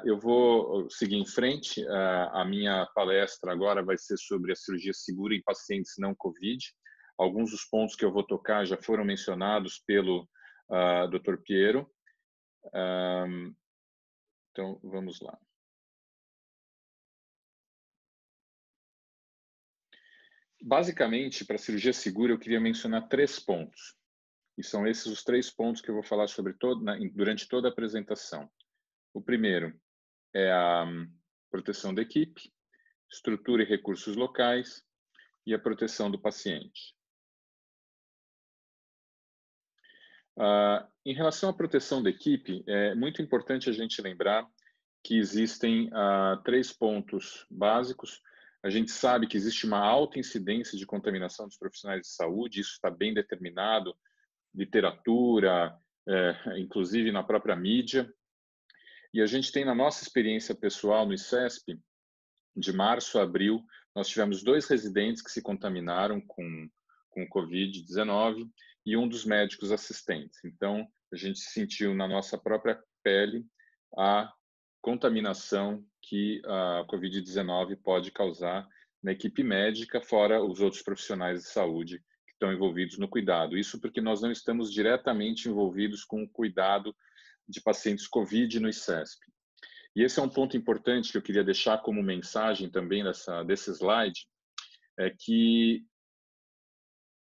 Eu vou seguir em frente. A minha palestra agora vai ser sobre a cirurgia segura em pacientes não COVID. Alguns dos pontos que eu vou tocar já foram mencionados pelo Dr. Piero. Então, vamos lá. Basicamente, para a cirurgia segura, eu queria mencionar 3 pontos. E são esses os 3 pontos que eu vou falar sobre durante toda a apresentação. O primeiro é a proteção da equipe, estrutura e recursos locais e a proteção do paciente. Em relação à proteção da equipe, é muito importante a gente lembrar que existem 3 pontos básicos. A gente sabe que existe uma alta incidência de contaminação dos profissionais de saúde, isso está bem determinado, literatura, inclusive na própria mídia. E a gente tem, na nossa experiência pessoal no ICESP, de março a abril, nós tivemos 2 residentes que se contaminaram com Covid-19 e um dos médicos assistentes. Então, a gente sentiu na nossa própria pele a contaminação que a Covid-19 pode causar na equipe médica, fora os outros profissionais de saúde que estão envolvidos no cuidado. Isso porque nós não estamos diretamente envolvidos com o cuidado de pacientes Covid no ICESP. E esse é um ponto importante que eu queria deixar como mensagem também desse slide, é que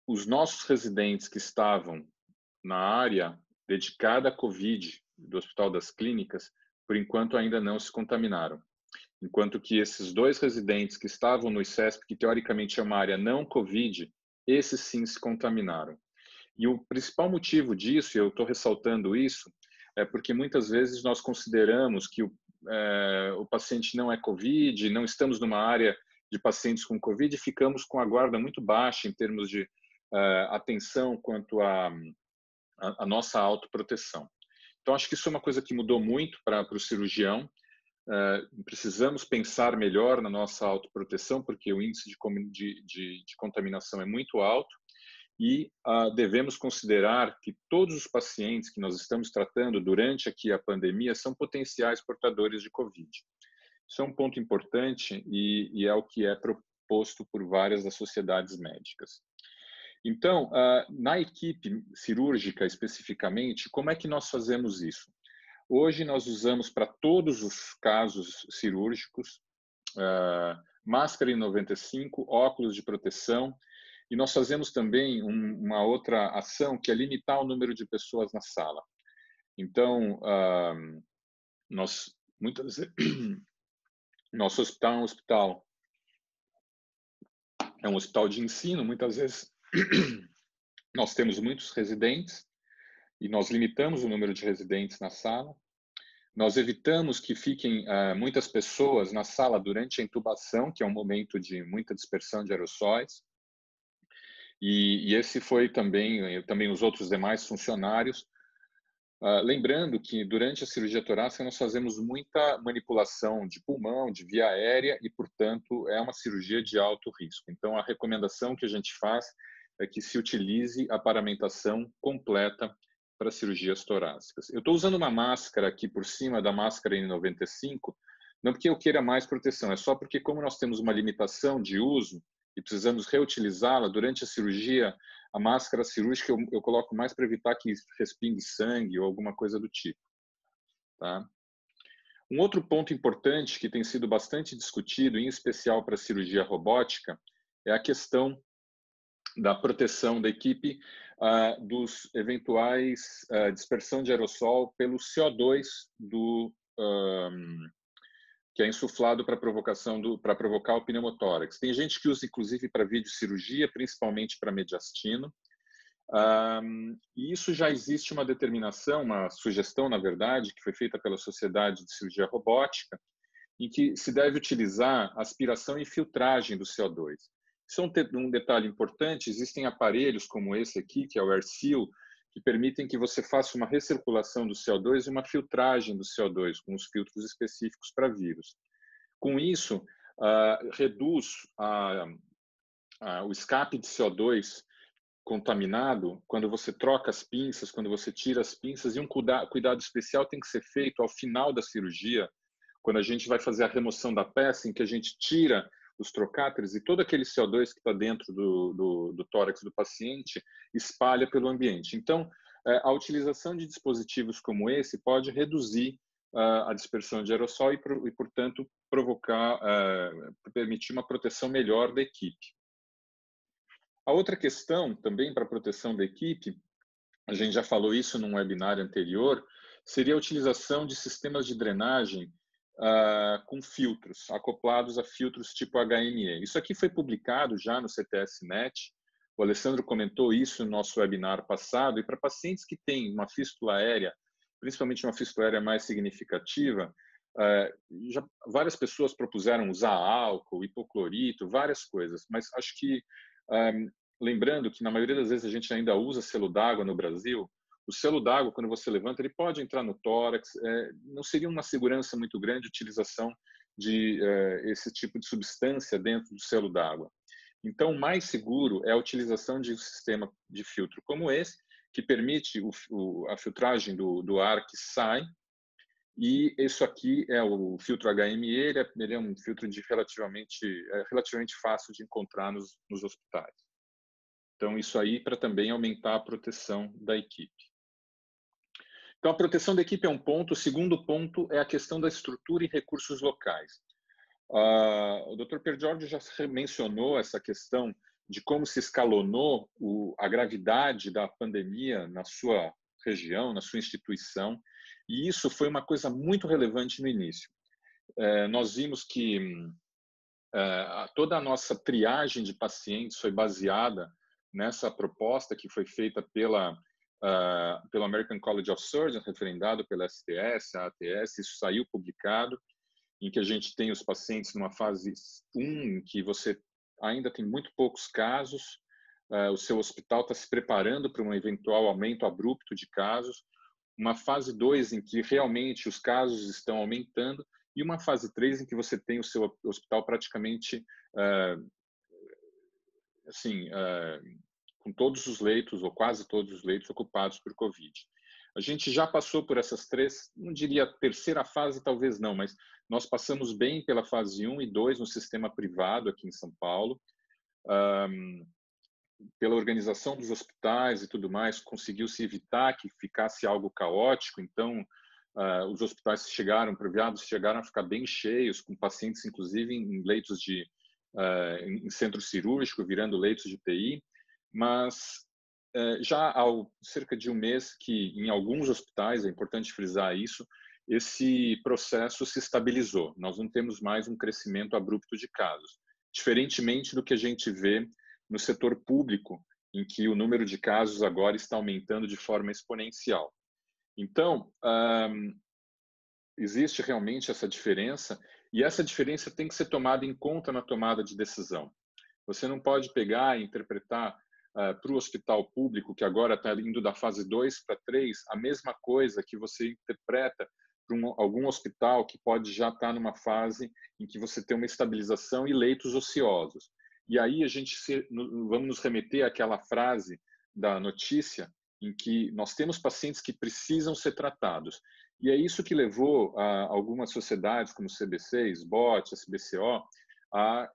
os nossos residentes que estavam na área dedicada à Covid do Hospital das Clínicas, por enquanto ainda não se contaminaram. Enquanto que esses 2 residentes que estavam no ICESP, que teoricamente é uma área não Covid, esses sim se contaminaram. E o principal motivo disso, e eu estou ressaltando isso, é porque muitas vezes nós consideramos que o paciente não é Covid, não estamos numa área de pacientes com Covid e ficamos com a guarda muito baixa em termos de atenção quanto à nossa autoproteção. Então, acho que isso é uma coisa que mudou muito para o cirurgião. Precisamos pensar melhor na nossa autoproteção, porque o índice de contaminação é muito alto e devemos considerar que todos os pacientes que nós estamos tratando durante aqui a pandemia são potenciais portadores de Covid. Isso é um ponto importante e é o que é proposto por várias das sociedades médicas. Então, na equipe cirúrgica especificamente, como é que nós fazemos isso? Hoje nós usamos para todos os casos cirúrgicos máscara N95, óculos de proteção, e nós fazemos também uma outra ação que é limitar o número de pessoas na sala. Então, nosso hospital é um hospital de ensino, muitas vezes nós temos muitos residentes e nós limitamos o número de residentes na sala. Nós evitamos que fiquem muitas pessoas na sala durante a intubação, que é um momento de muita dispersão de aerossóis. E esse foi também os outros demais funcionários. Lembrando que durante a cirurgia torácica nós fazemos muita manipulação de pulmão, de via aérea e, portanto, é uma cirurgia de alto risco. Então, a recomendação que a gente faz é que se utilize a paramentação completa para cirurgias torácicas. Eu estou usando uma máscara aqui por cima da máscara N95, não porque eu queira mais proteção, é só porque como nós temos uma limitação de uso e precisamos reutilizá-la durante a cirurgia, a máscara cirúrgica eu coloco mais para evitar que respingue sangue ou alguma coisa do tipo. Tá? Um outro ponto importante que tem sido bastante discutido, em especial para a cirurgia robótica, é a questão da proteção da equipe dos eventuais dispersão de aerossol pelo CO2 que é insuflado para provocar o pneumotórax. Tem gente que usa, inclusive, para videocirurgia, principalmente para mediastino. E isso já existe uma determinação, uma sugestão, na verdade, que foi feita pela Sociedade de Cirurgia Robótica, em que se deve utilizar aspiração e filtragem do CO2. Isso é um detalhe importante, existem aparelhos como esse aqui, que é o AirSeal, que permitem que você faça uma recirculação do CO2 e uma filtragem do CO2, com os filtros específicos para vírus. Com isso, reduz o escape de CO2 contaminado, quando você troca as pinças, quando você tira as pinças, e um cuidado especial tem que ser feito ao final da cirurgia, quando a gente vai fazer a remoção da peça, em que a gente tira os trocáteres e todo aquele CO2 que está dentro do tórax do paciente espalha pelo ambiente. Então, a utilização de dispositivos como esse pode reduzir a dispersão de aerossol e portanto, permitir uma proteção melhor da equipe. A outra questão, também para a proteção da equipe, a gente já falou isso num webinar anterior, seria a utilização de sistemas de drenagem com filtros, acoplados a filtros tipo HME. Isso aqui foi publicado já no CTS-NET, o Alessandro comentou isso no nosso webinar passado, e para pacientes que têm uma fístula aérea, principalmente uma fístula aérea mais significativa, várias pessoas propuseram usar álcool, hipoclorito, várias coisas, mas acho que, lembrando que na maioria das vezes a gente ainda usa selo d'água no Brasil, o selo d'água, quando você levanta, ele pode entrar no tórax, não seria uma segurança muito grande a utilização de esse tipo de substância dentro do selo d'água. Então, o mais seguro é a utilização de um sistema de filtro como esse, que permite a filtragem do ar que sai, e isso aqui é o filtro HME, ele é um filtro relativamente fácil de encontrar nos hospitais. Então, isso aí para também aumentar a proteção da equipe. Então, a proteção da equipe é um ponto. O segundo ponto é a questão da estrutura e recursos locais. O Dr. Piergiorgio já mencionou essa questão de como se escalonou a gravidade da pandemia na sua região, na sua instituição, e isso foi uma coisa muito relevante no início. Nós vimos que toda a nossa triagem de pacientes foi baseada nessa proposta que foi feita pelo American College of Surgeons, referendado pela STS, a ATS, isso saiu publicado, em que a gente tem os pacientes numa fase 1, em que você ainda tem muito poucos casos, o seu hospital está se preparando para um eventual aumento abrupto de casos, uma fase 2 em que realmente os casos estão aumentando, e uma fase 3 em que você tem o seu hospital praticamente com todos os leitos, ou quase todos os leitos, ocupados por Covid. A gente já passou por essas três, não diria a terceira fase, talvez não, mas nós passamos bem pela fase 1 e 2 no sistema privado aqui em São Paulo. Pela organização dos hospitais e tudo mais, conseguiu-se evitar que ficasse algo caótico, então os hospitais privados chegaram a ficar bem cheios, com pacientes, inclusive, em leitos em centro cirúrgico, virando leitos de UTI, mas já há cerca de um mês que, em alguns hospitais, é importante frisar isso, esse processo se estabilizou. Nós não temos mais um crescimento abrupto de casos, diferentemente do que a gente vê no setor público, em que o número de casos agora está aumentando de forma exponencial. Então, existe realmente essa diferença, e essa diferença tem que ser tomada em conta na tomada de decisão. Você não pode pegar e interpretar para o hospital público, que agora está indo da fase 2 para 3, a mesma coisa que você interpreta para algum hospital que pode já estar numa fase em que você tem uma estabilização e leitos ociosos. E aí vamos nos remeter àquela frase da notícia em que nós temos pacientes que precisam ser tratados. E é isso que levou algumas sociedades, como o CBC, SBOT, SBCO, a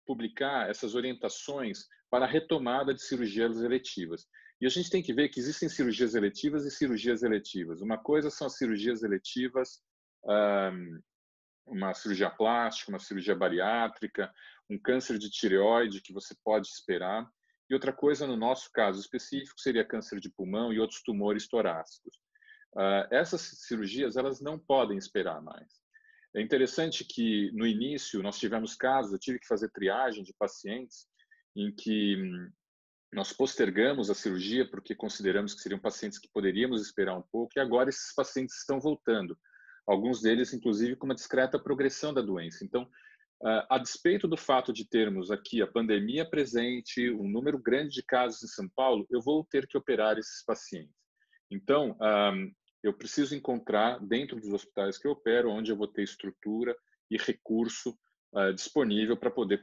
publicar essas orientações para a retomada de cirurgias eletivas. E a gente tem que ver que existem cirurgias eletivas e cirurgias eletivas. Uma coisa são as cirurgias eletivas, uma cirurgia plástica, uma cirurgia bariátrica, um câncer de tireoide que você pode esperar. E outra coisa, no nosso caso específico, seria câncer de pulmão e outros tumores torácicos. Essas cirurgias, elas não podem esperar mais. É interessante que, no início, nós tivemos casos, eu tive que fazer triagem de pacientes em que nós postergamos a cirurgia porque consideramos que seriam pacientes que poderíamos esperar um pouco, e agora esses pacientes estão voltando. Alguns deles, inclusive, com uma discreta progressão da doença. Então, a despeito do fato de termos aqui a pandemia presente, um número grande de casos em São Paulo, eu vou ter que operar esses pacientes. Então, eu preciso encontrar, dentro dos hospitais que eu opero, onde eu vou ter estrutura e recurso disponível para poder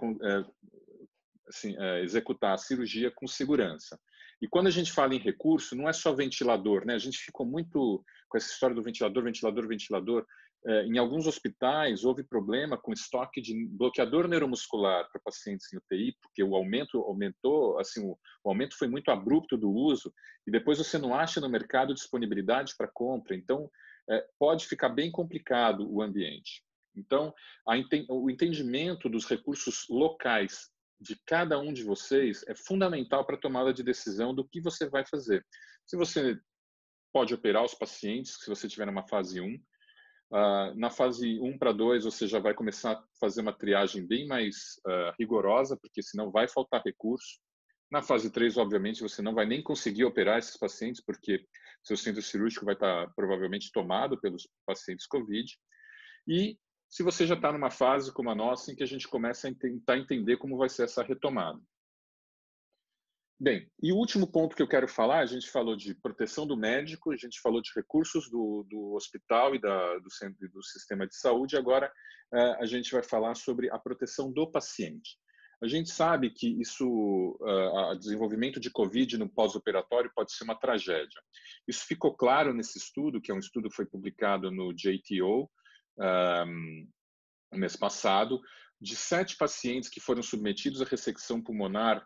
executar a cirurgia com segurança. E quando a gente fala em recurso, não é só ventilador, né? A gente ficou muito com essa história do ventilador, ventilador, ventilador. Em alguns hospitais houve problema com estoque de bloqueador neuromuscular para pacientes em UTI, porque o aumento aumentou, assim, o aumento foi muito abrupto do uso e depois você não acha no mercado disponibilidade para compra. Então, pode ficar bem complicado o ambiente. Então, o entendimento dos recursos locais de cada um de vocês é fundamental para a tomada de decisão do que você vai fazer. Se você pode operar os pacientes, se você estiver numa fase 1, na fase 1 para 2, você já vai começar a fazer uma triagem bem mais rigorosa, porque senão vai faltar recurso. Na fase 3, obviamente, você não vai nem conseguir operar esses pacientes, porque seu centro cirúrgico vai estar provavelmente tomado pelos pacientes COVID. E se você já está numa fase como a nossa, em que a gente começa a tentar entender como vai ser essa retomada. Bem, e o último ponto que eu quero falar, a gente falou de proteção do médico, a gente falou de recursos do hospital e do centro do sistema de saúde, agora a gente vai falar sobre a proteção do paciente. A gente sabe que o desenvolvimento de COVID no pós-operatório pode ser uma tragédia. Isso ficou claro nesse estudo, que é um estudo que foi publicado no JTO, no mês passado, de 7 pacientes que foram submetidos à ressecção pulmonar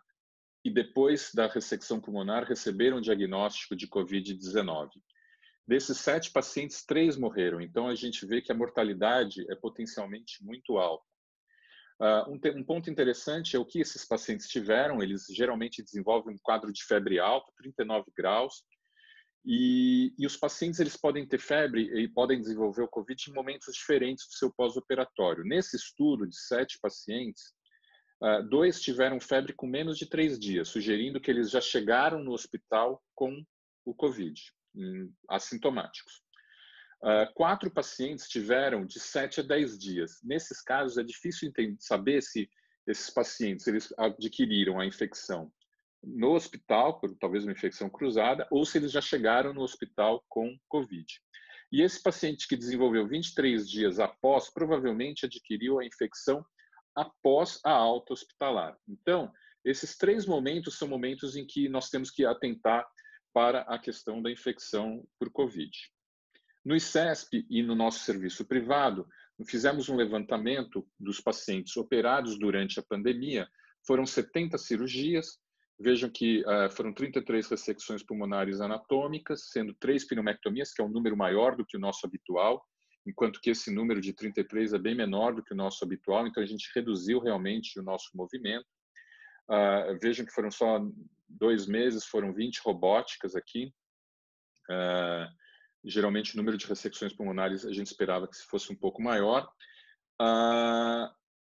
e depois da ressecção pulmonar receberam o diagnóstico de COVID-19. Desses 7 pacientes, 3 morreram. Então, a gente vê que a mortalidade é potencialmente muito alta. Um ponto interessante é o que esses pacientes tiveram. Eles geralmente desenvolvem um quadro de febre alta, 39 graus. E os pacientes eles podem ter febre e podem desenvolver o COVID em momentos diferentes do seu pós-operatório. Nesse estudo de 7 pacientes, 2 tiveram febre com menos de 3 dias, sugerindo que eles já chegaram no hospital com o COVID, assintomáticos. 4 pacientes tiveram de 7 a 10 dias. Nesses casos, é difícil saber se esses pacientes eles adquiriram a infecção no hospital, por talvez uma infecção cruzada, ou se eles já chegaram no hospital com COVID. E esse paciente que desenvolveu 23 dias após, provavelmente adquiriu a infecção após a alta hospitalar. Então, esses 3 momentos são momentos em que nós temos que atentar para a questão da infecção por COVID. No ICESP e no nosso serviço privado, fizemos um levantamento dos pacientes operados durante a pandemia. Foram 70 cirurgias. Vejam que foram 33 ressecções pulmonares anatômicas, sendo 3 pneumectomias, que é um número maior do que o nosso habitual, enquanto que esse número de 33 é bem menor do que o nosso habitual, então a gente reduziu realmente o nosso movimento. Vejam que foram só 2 meses, foram 20 robóticas aqui. Geralmente o número de ressecções pulmonares a gente esperava que fosse um pouco maior.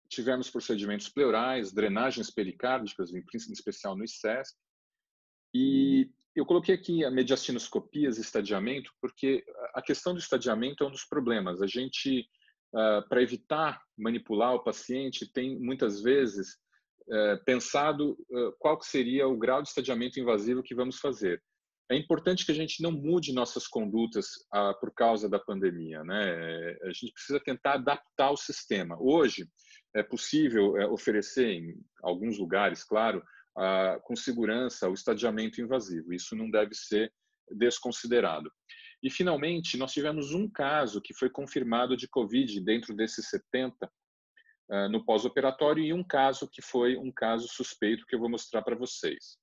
Tivemos procedimentos pleurais, drenagens pericárdicas, em especial no ICESP. E eu coloquei aqui a mediastinoscopias e estadiamento, porque a questão do estadiamento é um dos problemas. A gente, para evitar manipular o paciente, tem muitas vezes pensado qual que seria o grau de estadiamento invasivo que vamos fazer. É importante que a gente não mude nossas condutas por causa da pandemia, né? A gente precisa tentar adaptar o sistema. Hoje, é possível oferecer, em alguns lugares, claro, com segurança o estadiamento invasivo. Isso não deve ser desconsiderado. E, finalmente, nós tivemos um caso que foi confirmado de COVID dentro desses 70 no pós-operatório e um caso que foi um caso suspeito que eu vou mostrar para vocês.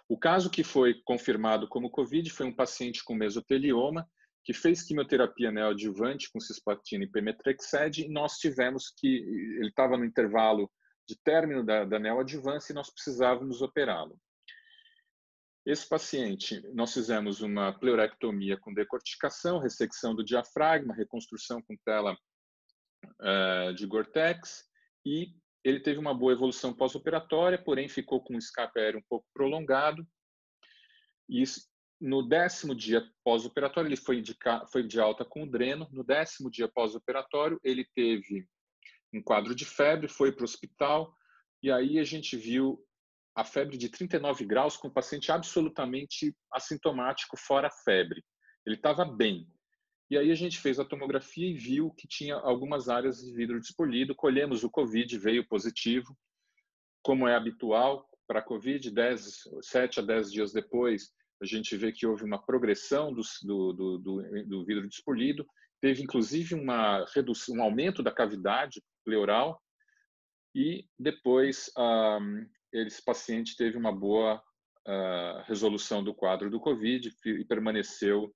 O caso que foi confirmado como COVID foi um paciente com mesotelioma que fez quimioterapia neoadjuvante com cisplatina e pemetrexed, e nós tivemos que, ele estava no intervalo de término da neoadjuvância e nós precisávamos operá-lo. Esse paciente, nós fizemos uma pleurectomia com decorticação, ressecção do diafragma, reconstrução com tela de Gore-Tex, e ele teve uma boa evolução pós-operatória, porém ficou com um escape aéreo um pouco prolongado. E no 10º dia pós-operatório, ele foi de alta com o dreno. No 10º dia pós-operatório, ele teve um quadro de febre, foi para o hospital, e aí a gente viu a febre de 39 graus com o paciente absolutamente assintomático, fora a febre. Ele estava bem. E aí a gente fez a tomografia e viu que tinha algumas áreas de vidro despolido. Colhemos o COVID, veio positivo. Como é habitual, para a Covid, 7 a 10 dias depois, a gente vê que houve uma progressão do vidro despolido, teve inclusive uma redução, um aumento da cavidade pleural, e depois esse paciente teve uma boa resolução do quadro do Covid e permaneceu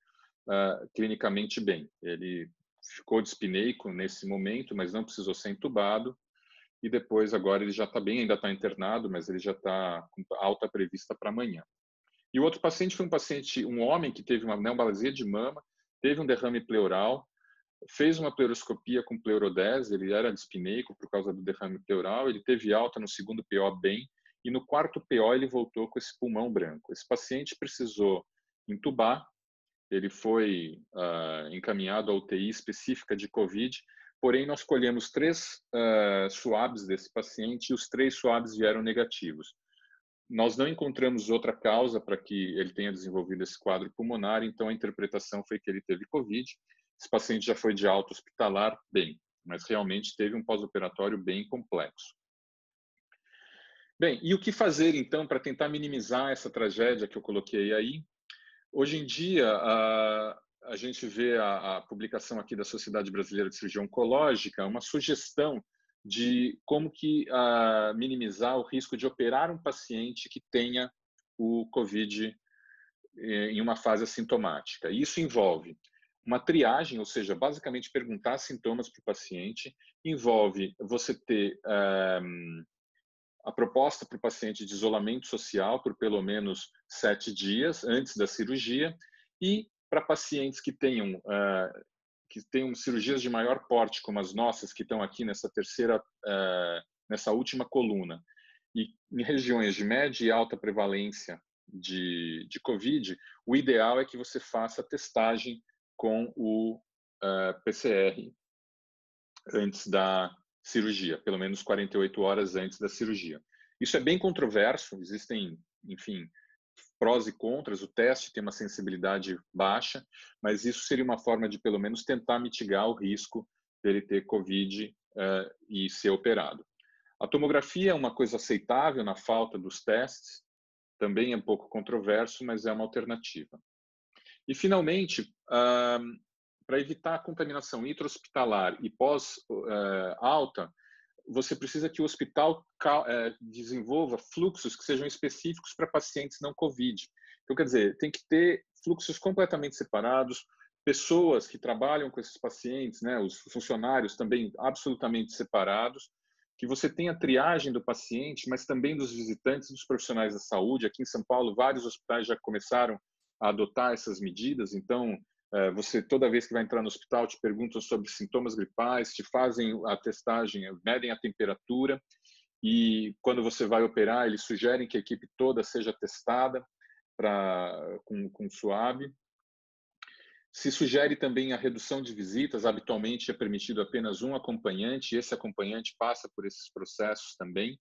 clinicamente bem. Ele ficou dispneico nesse momento, mas não precisou ser entubado, e depois agora ele já está bem, ainda está internado, mas ele já está com alta prevista para amanhã. E o outro paciente foi um homem que teve uma neoplasia de mama, teve um derrame pleural, fez uma pleuroscopia com pleurodese, ele era dispneico por causa do derrame pleural, ele teve alta no segundo PO bem, e no quarto PO ele voltou com esse pulmão branco. Esse paciente precisou entubar, ele foi encaminhado à UTI específica de COVID, porém nós colhemos 3 swabs desse paciente e os 3 swabs vieram negativos. Nós não encontramos outra causa para que ele tenha desenvolvido esse quadro pulmonar, então a interpretação foi que ele teve COVID. Esse paciente já foi de alta hospitalar, bem, mas realmente teve um pós-operatório bem complexo. Bem, e o que fazer então para tentar minimizar essa tragédia que eu coloquei aí? Hoje em dia, a gente vê a publicação aqui da Sociedade Brasileira de Cirurgia Oncológica, uma sugestão de como que minimizar o risco de operar um paciente que tenha o COVID em uma fase assintomática. Isso envolve uma triagem, ou seja, basicamente perguntar sintomas para o paciente, envolve você ter a proposta para o paciente de isolamento social por pelo menos 7 dias antes da cirurgia, e para pacientes que tenham cirurgias de maior porte, como as nossas, que estão aqui nessa última coluna, e em regiões de média e alta prevalência de COVID, o ideal é que você faça a testagem com o PCR antes da cirurgia, pelo menos 48 horas antes da cirurgia. Isso é bem controverso, existem, enfim, prós e contras, o teste tem uma sensibilidade baixa, mas isso seria uma forma de, pelo menos, tentar mitigar o risco dele ter COVID e ser operado. A tomografia é uma coisa aceitável na falta dos testes, também é um pouco controverso, mas é uma alternativa. E, finalmente, para evitar a contaminação intra-hospitalar e pós-alta, você precisa que o hospital desenvolva fluxos que sejam específicos para pacientes não COVID. Então, quer dizer, tem que ter fluxos completamente separados, pessoas que trabalham com esses pacientes, né, os funcionários também absolutamente separados, que você tenha a triagem do paciente, mas também dos visitantes, dos profissionais da saúde. Aqui em São Paulo, vários hospitais já começaram a adotar essas medidas, então você, toda vez que vai entrar no hospital, te perguntam sobre sintomas gripais, te fazem a testagem, medem a temperatura, e quando você vai operar, eles sugerem que a equipe toda seja testada com suave. Se sugere também a redução de visitas, habitualmente é permitido apenas um acompanhante, e esse acompanhante passa por esses processos também.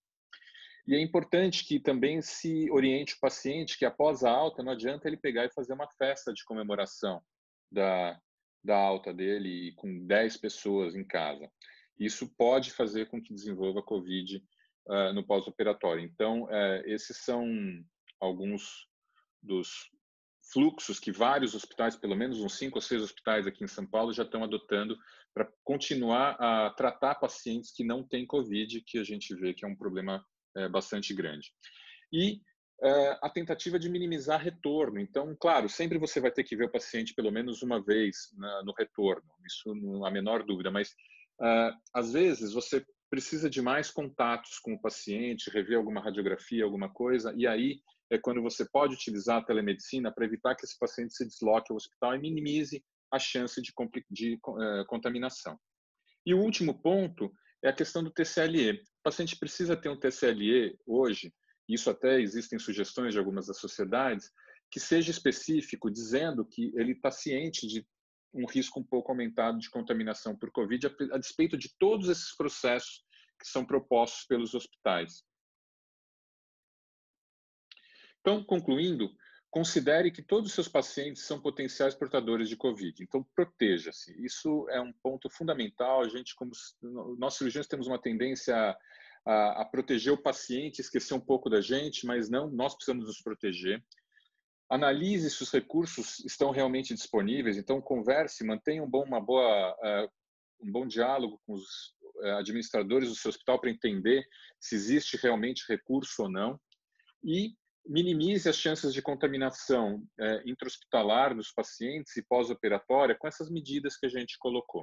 E é importante que também se oriente o paciente que após a alta não adianta ele pegar e fazer uma festa de comemoração da alta dele com 10 pessoas em casa. Isso pode fazer com que desenvolva COVID no pós-operatório. Então, esses são alguns dos fluxos que vários hospitais, pelo menos uns 5 ou 6 hospitais aqui em São Paulo, já estão adotando para continuar a tratar pacientes que não têm COVID, que a gente vê que é um problema bastante grande. E a tentativa de minimizar retorno. Então, claro, sempre você vai ter que ver o paciente pelo menos uma vez no retorno, isso não há a menor dúvida, mas às vezes você precisa de mais contatos com o paciente, rever alguma radiografia, alguma coisa, e aí é quando você pode utilizar a telemedicina para evitar que esse paciente se desloque ao hospital e minimize a chance de contaminação. E o último ponto é a questão do TCLE. O paciente precisa ter um TCLE hoje, isso até existem sugestões de algumas das sociedades, que seja específico, dizendo que ele está ciente de um risco um pouco aumentado de contaminação por COVID, a despeito de todos esses processos que são propostos pelos hospitais. Então, concluindo, considere que todos os seus pacientes são potenciais portadores de COVID. Então, proteja-se. Isso é um ponto fundamental. A gente, como nós cirurgiões, temos uma tendência a proteger o paciente, esquecer um pouco da gente, mas não, nós precisamos nos proteger. Analise se os recursos estão realmente disponíveis, então converse, mantenha um bom diálogo com os administradores do seu hospital para entender se existe realmente recurso ou não e minimize as chances de contaminação intra-hospitalar dos pacientes e pós-operatória com essas medidas que a gente colocou.